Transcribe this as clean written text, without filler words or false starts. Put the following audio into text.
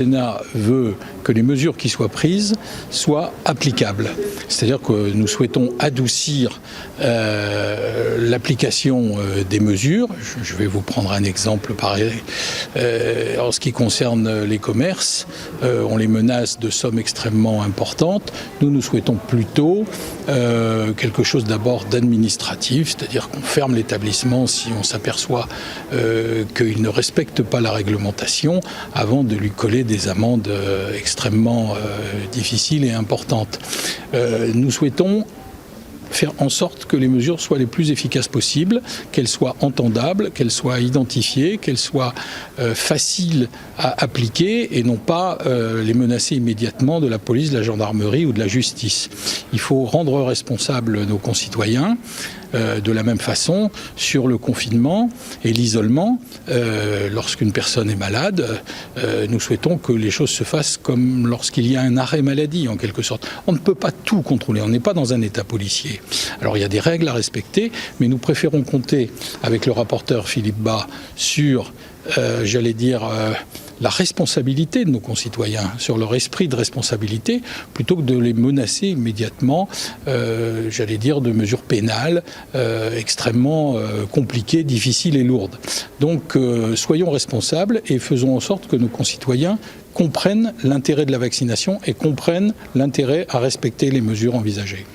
Le Sénat veut que les mesures qui soient prises soient applicables. C'est-à-dire que nous souhaitons adoucir l'application des mesures. Je vais vous prendre un exemple pareil. En ce qui concerne les commerces, on les menace de sommes extrêmement importantes. Nous souhaitons plutôt quelque chose d'abord d'administratif, c'est-à-dire qu'on ferme l'établissement si on s'aperçoit qu'il ne respecte pas la réglementation avant de lui coller des amendes extrêmement difficiles et importantes. Nous souhaitons faire en sorte que les mesures soient les plus efficaces possibles, qu'elles soient entendables, qu'elles soient identifiées, qu'elles soient faciles à appliquer et non pas les menacer immédiatement de la police, de la gendarmerie ou de la justice. Il faut rendre responsables nos concitoyens de la même façon sur le confinement et l'isolement. Lorsqu'une personne est malade, nous souhaitons que les choses se fassent comme lorsqu'il y a un arrêt maladie en quelque sorte. On ne peut pas tout contrôler, on n'est pas dans un état policier. Alors il y a des règles à respecter, mais nous préférons compter avec le rapporteur Philippe Bas sur, la responsabilité de nos concitoyens, sur leur esprit de responsabilité, plutôt que de les menacer immédiatement, de mesures pénales extrêmement compliquées, difficiles et lourdes. Donc soyons responsables et faisons en sorte que nos concitoyens comprennent l'intérêt de la vaccination et comprennent l'intérêt à respecter les mesures envisagées.